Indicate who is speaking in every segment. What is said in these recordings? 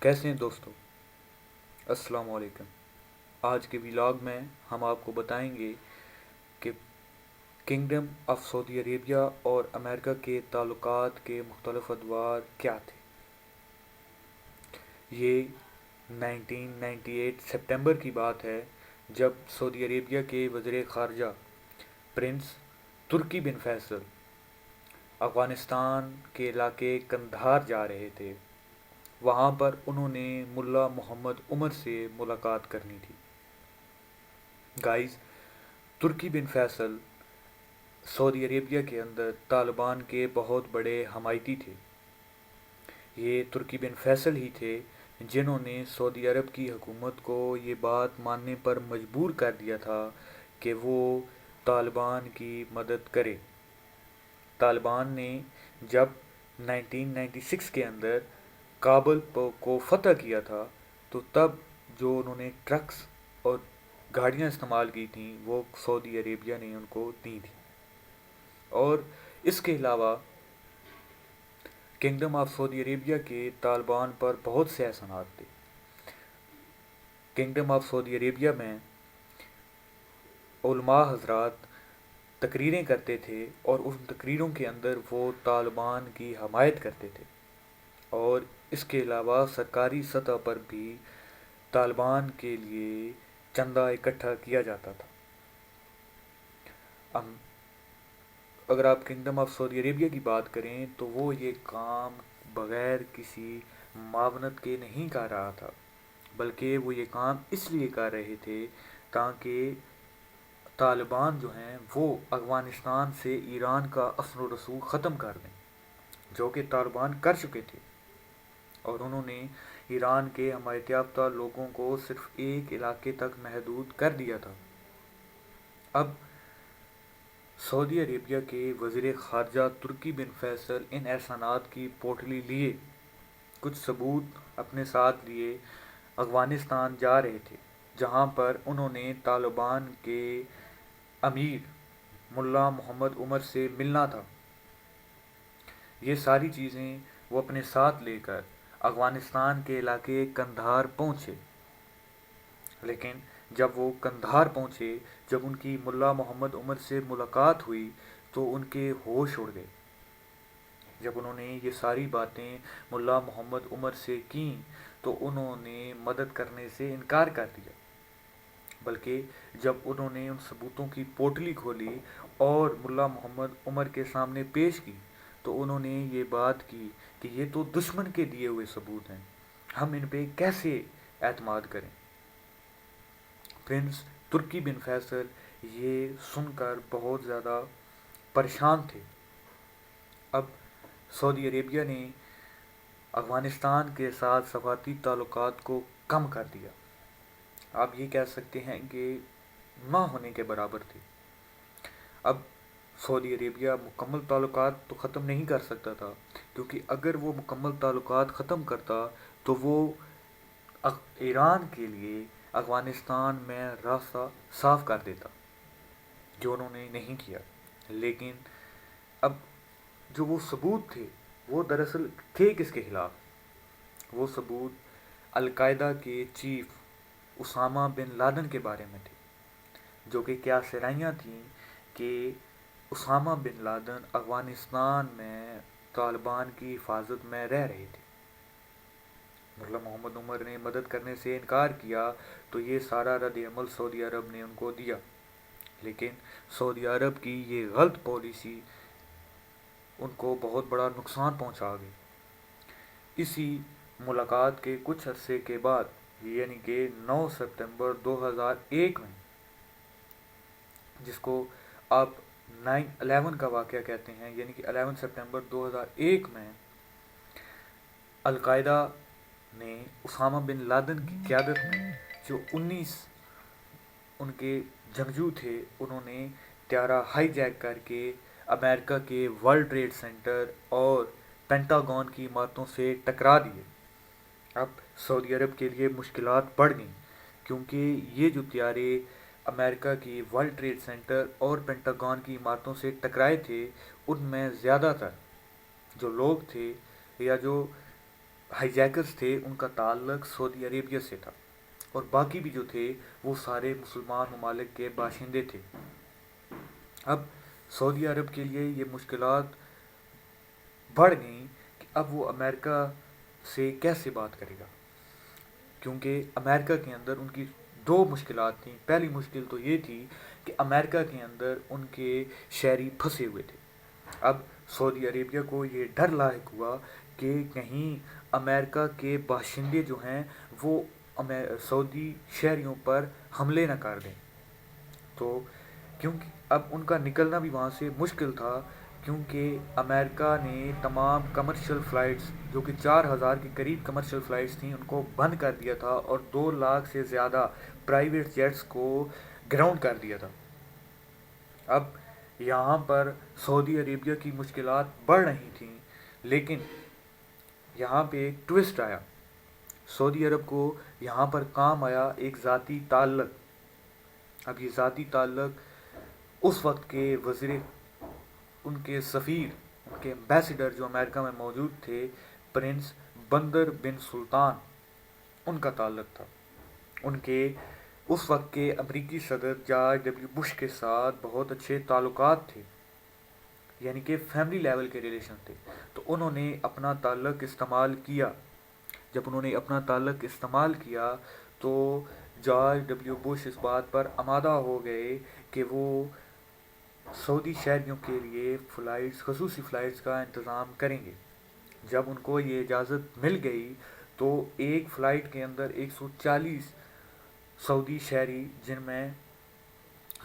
Speaker 1: کیسے ہیں دوستو؟ السلام علیکم۔ آج کے ولاگ میں ہم آپ کو بتائیں گے کہ کنگڈم آف سعودی عربیہ اور امریکہ کے تعلقات کے مختلف ادوار کیا تھے۔ یہ 1998 سپٹمبر کی بات ہے جب سعودی عربیہ کے وزیر خارجہ پرنس ترکی بن فیصل افغانستان کے علاقے قندھار جا رہے تھے۔ وہاں پر انہوں نے ملا محمد عمر سے ملاقات کرنی تھی۔ گائز، ترکی بن فیصل سعودی عربیہ کے اندر طالبان کے بہت بڑے حمایتی تھے۔ یہ ترکی بن فیصل ہی تھے جنہوں نے سعودی عرب کی حکومت کو یہ بات ماننے پر مجبور کر دیا تھا کہ وہ طالبان کی مدد کرے۔ طالبان نے جب 1996 کے اندر کابل کو فتح کیا تھا تو تب جو انہوں نے ٹرکس اور گاڑیاں استعمال کی تھیں وہ سعودی عربیہ نے ان کو دی تھی۔ اور اس کے علاوہ کنگڈم آف سعودی عربیہ کے طالبان پر بہت سے احسانات تھے۔ کنگڈم آف سعودی عربیہ میں علماء حضرات تقریریں کرتے تھے اور ان تقریروں کے اندر وہ طالبان کی حمایت کرتے تھے، اور اس کے علاوہ سرکاری سطح پر بھی طالبان کے لیے چندہ اکٹھا کیا جاتا تھا۔ اگر آپ کنگڈم آف سعودی عربیہ کی بات کریں تو وہ یہ کام بغیر کسی معاونت کے نہیں کر رہا تھا، بلکہ وہ یہ کام اس لیے کر رہے تھے تاکہ طالبان جو ہیں وہ افغانستان سے ایران کا اثر و رسوخ ختم کر دیں، جو کہ طالبان کر چکے تھے، اور انہوں نے ایران کے حمایت یافتہ لوگوں کو صرف ایک علاقے تک محدود کر دیا تھا۔ اب سعودی عربیہ کے وزیر خارجہ ترکی بن فیصل ان احسانات کی پوٹلی لیے کچھ ثبوت اپنے ساتھ لیے افغانستان جا رہے تھے، جہاں پر انہوں نے طالبان کے امیر ملا محمد عمر سے ملنا تھا۔ یہ ساری چیزیں وہ اپنے ساتھ لے کر افغانستان کے علاقے قندھار پہنچے، لیکن جب وہ قندھار پہنچے، جب ان کی ملا محمد عمر سے ملاقات ہوئی تو ان کے ہوش اڑ گئے۔ جب انہوں نے یہ ساری باتیں ملا محمد عمر سے کیں تو انہوں نے مدد کرنے سے انکار کر دیا، بلکہ جب انہوں نے ان ثبوتوں کی پوٹلی کھولی اور ملا محمد عمر کے سامنے پیش کی تو انہوں نے یہ بات کی کہ یہ تو دشمن کے دیے ہوئے ثبوت ہیں، ہم ان پہ کیسے اعتماد کریں۔ پرنس ترکی بن فیصل یہ سن کر بہت زیادہ پریشان تھے۔ اب سعودی عربیہ نے افغانستان کے ساتھ سفارتی تعلقات کو کم کر دیا۔ آپ یہ کہہ سکتے ہیں کہ نہ ہونے کے برابر تھے۔ اب سعودی عربیہ مکمل تعلقات تو ختم نہیں کر سکتا تھا، کیونکہ اگر وہ مکمل تعلقات ختم کرتا تو وہ ایران کے لیے افغانستان میں راستہ صاف کر دیتا، جو انہوں نے نہیں کیا۔ لیکن اب جو وہ ثبوت تھے وہ دراصل تھے کس کے خلاف؟ وہ ثبوت القاعدہ کے چیف اسامہ بن لادن کے بارے میں تھے، جو کہ کیا سرائیاں تھیں کہ اسامہ بن لادن افغانستان میں طالبان کی حفاظت میں رہ رہے تھے۔ ملا محمد عمر نے مدد کرنے سے انکار کیا تو یہ سارا رد عمل سعودی عرب نے ان کو دیا، لیکن سعودی عرب کی یہ غلط پالیسی ان کو بہت بڑا نقصان پہنچا گئی۔ اسی ملاقات کے کچھ عرصے کے بعد، یعنی کہ 9 ستمبر 2001 میں، جس کو آپ 9/11 کا واقعہ کہتے ہیں، یعنی کہ 11 ستمبر 2001 میں القاعدہ نے اسامہ بن لادن کی قیادت میں جو 19 ان کے جنگجو تھے، انہوں نے طیارہ ہائی جیک کر کے امریکہ کے ورلڈ ٹریڈ سینٹر اور پینٹاگون کی عمارتوں سے ٹکرا دیے۔ اب سعودی عرب کے لیے مشکلات بڑھ گئیں، کیونکہ یہ جو طیارے امریکہ کی ورلڈ ٹریڈ سینٹر اور پینٹاگون کی عمارتوں سے ٹکرائے تھے، ان میں زیادہ تر جو لوگ تھے یا جو ہائی جیکرز تھے ان کا تعلق سعودی عربیہ سے تھا، اور باقی بھی جو تھے وہ سارے مسلمان ممالک کے باشندے تھے۔ اب سعودی عرب کے لیے یہ مشکلات بڑھ گئیں کہ اب وہ امریکہ سے کیسے بات کرے گا، کیونکہ امریکہ کے اندر ان کی دو مشکلات تھیں۔ پہلی مشکل تو یہ تھی کہ امریکہ کے اندر ان کے شہری پھنسے ہوئے تھے۔ اب سعودی عربیہ کو یہ ڈر لاحق ہوا کہ کہیں امریکہ کے باشندے جو ہیں وہ سعودی شہریوں پر حملے نہ کر دیں، تو کیونکہ اب ان کا نکلنا بھی وہاں سے مشکل تھا، کیونکہ امریکہ نے تمام کمرشل فلائٹس جو کہ 4,000 کے قریب کمرشل فلائٹس تھیں ان کو بند کر دیا تھا، اور 2 لاکھ سے زیادہ پرائیویٹ جیٹس کو گراؤنڈ کر دیا تھا۔ اب یہاں پر سعودی عربیہ کی مشکلات بڑھ رہی تھیں، لیکن یہاں پہ ایک ٹوسٹ آیا۔ سعودی عرب کو یہاں پر کام آیا ایک ذاتی تعلق۔ اب یہ ذاتی تعلق اس وقت کے وزیر، ان کے سفیر، ان کے ایمبیسڈر جو امریکہ میں موجود تھے، پرنس بندر بن سلطان، ان کا تعلق تھا۔ ان کے اس وقت کے امریکی صدر جارج ڈبلیو بش کے ساتھ بہت اچھے تعلقات تھے، یعنی کہ فیملی لیول کے ریلیشن تھے۔ تو انہوں نے اپنا تعلق استعمال کیا۔ جب انہوں نے اپنا تعلق استعمال کیا تو جارج ڈبلیو بش اس بات پر آمادہ ہو گئے کہ وہ سعودی شہریوں کے لیے فلائٹس، خصوصی فلائٹس کا انتظام کریں گے۔ جب ان کو یہ اجازت مل گئی تو ایک فلائٹ کے اندر 140 سعودی شہری، جن میں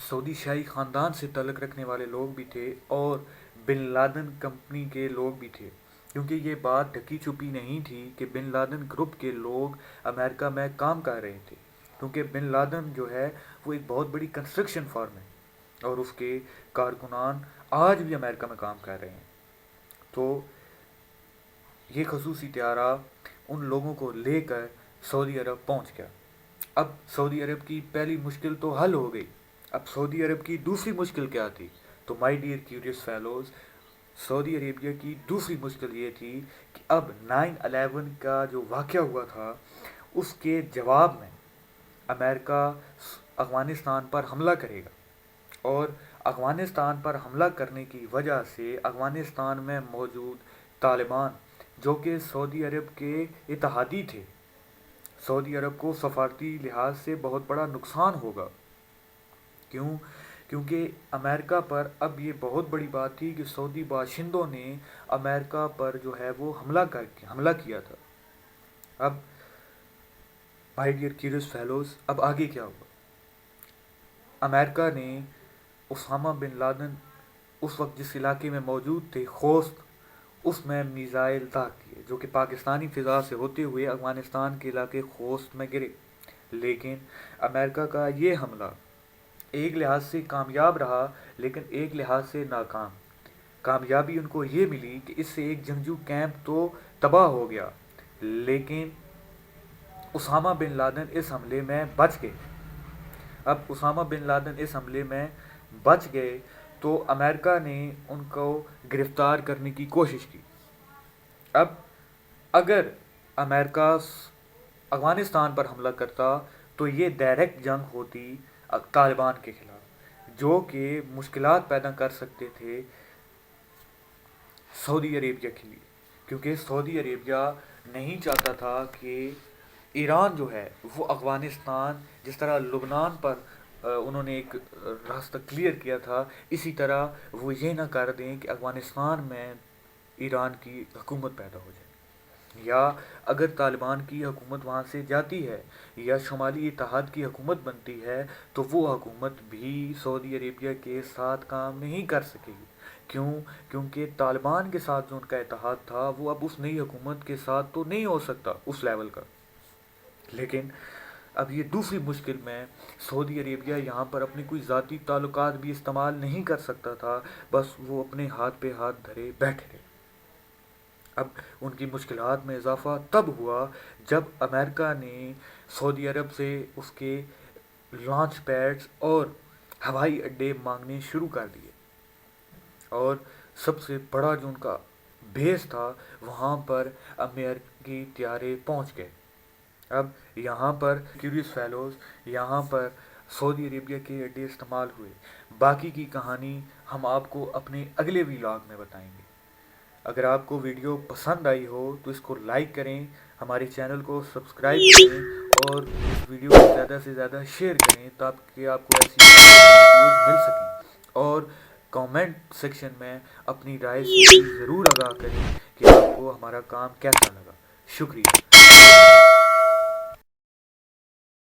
Speaker 1: سعودی شاہی خاندان سے تعلق رکھنے والے لوگ بھی تھے اور بن لادن کمپنی کے لوگ بھی تھے، کیونکہ یہ بات ڈھکی چھپی نہیں تھی کہ بن لادن گروپ کے لوگ امریکہ میں کام کر رہے تھے، کیونکہ بن لادن جو ہے وہ ایک بہت بڑی کنسٹرکشن فارم ہے اور اس کے کارکنان آج بھی امریکہ میں کام کر رہے ہیں۔ تو یہ خصوصی طیارہ ان لوگوں کو لے کر سعودی عرب پہنچ گیا۔ اب سعودی عرب کی پہلی مشکل تو حل ہو گئی، اب سعودی عرب کی دوسری مشکل کیا تھی؟ تو مائی ڈیئر کیوریس فیلوز، سعودی عربیہ کی دوسری مشکل یہ تھی کہ اب 9/11 کا جو واقعہ ہوا تھا اس کے جواب میں امریکہ افغانستان پر حملہ کرے گا، اور افغانستان پر حملہ کرنے کی وجہ سے افغانستان میں موجود طالبان جو کہ سعودی عرب کے اتحادی تھے، سعودی عرب کو سفارتی لحاظ سے بہت بڑا نقصان ہوگا۔ کیوں؟ کیونکہ امریکہ پر اب یہ بہت بڑی بات تھی کہ سعودی باشندوں نے امریکہ پر جو ہے وہ حملہ کیا تھا۔ اب مائی ڈیئر کیوریس فیلوز، اب آگے کیا ہوا؟ امریکہ نے اسامہ بن لادن اس وقت جس علاقے میں موجود تھے، خوست، اس میں میزائل طاق کیے جو کہ پاکستانی فضا سے ہوتے ہوئے افغانستان کے علاقے خوست میں گرے۔ لیکن امریکہ کا یہ حملہ ایک لحاظ سے کامیاب رہا، لیکن ایک لحاظ سے ناکام۔ کامیابی ان کو یہ ملی کہ اس سے ایک جنگجو کیمپ تو تباہ ہو گیا، لیکن اسامہ بن لادن اس حملے میں بچ گئے۔ اب اسامہ بن لادن اس حملے میں بچ گئے تو امریکہ نے ان کو گرفتار کرنے کی کوشش کی۔ اب اگر امریکہ افغانستان پر حملہ کرتا تو یہ ڈائریکٹ جنگ ہوتی طالبان کے خلاف، جو کہ مشکلات پیدا کر سکتے تھے سعودی عربیہ کے لیے، کیونکہ سعودی عربیہ نہیں چاہتا تھا کہ ایران جو ہے وہ افغانستان، جس طرح لبنان پر انہوں نے ایک راستہ کلیئر کیا تھا، اسی طرح وہ یہ نہ کر دیں کہ افغانستان میں ایران کی حکومت پیدا ہو جائے، یا اگر طالبان کی حکومت وہاں سے جاتی ہے یا شمالی اتحاد کی حکومت بنتی ہے تو وہ حکومت بھی سعودی عربیہ کے ساتھ کام نہیں کر سکے گی۔ کیوں؟ کیونکہ طالبان کے ساتھ جو ان کا اتحاد تھا وہ اب اس نئی حکومت کے ساتھ تو نہیں ہو سکتا اس لیول کا۔ لیکن اب یہ دوسری مشکل میں سعودی عربیہ یہاں پر اپنے کوئی ذاتی تعلقات بھی استعمال نہیں کر سکتا تھا، بس وہ اپنے ہاتھ پہ ہاتھ دھرے بیٹھے رہے۔ اب ان کی مشکلات میں اضافہ تب ہوا جب امریکہ نے سعودی عرب سے اس کے لانچ پیڈز اور ہوائی اڈے مانگنے شروع کر دیے، اور سب سے بڑا جو ان کا بیس تھا وہاں پر امریکی طیارے پہنچ گئے۔ اب یہاں پر کیوریس فیلوز، یہاں پر سعودی عربیہ کے اڈے استعمال ہوئے۔ باقی کی کہانی ہم آپ کو اپنے اگلے ویلاگ میں بتائیں گے۔ اگر آپ کو ویڈیو پسند آئی ہو تو اس کو لائک کریں، ہمارے چینل کو سبسکرائب کریں اور اس ویڈیو کو زیادہ سے زیادہ شیئر کریں تاکہ آپ کو ایسی ویڈیوز مل سکیں، اور کامنٹ سیکشن میں اپنی رائے سے ضرور آگاہ کریں کہ آپ کو ہمارا کام کیسا لگا۔ شکریہ۔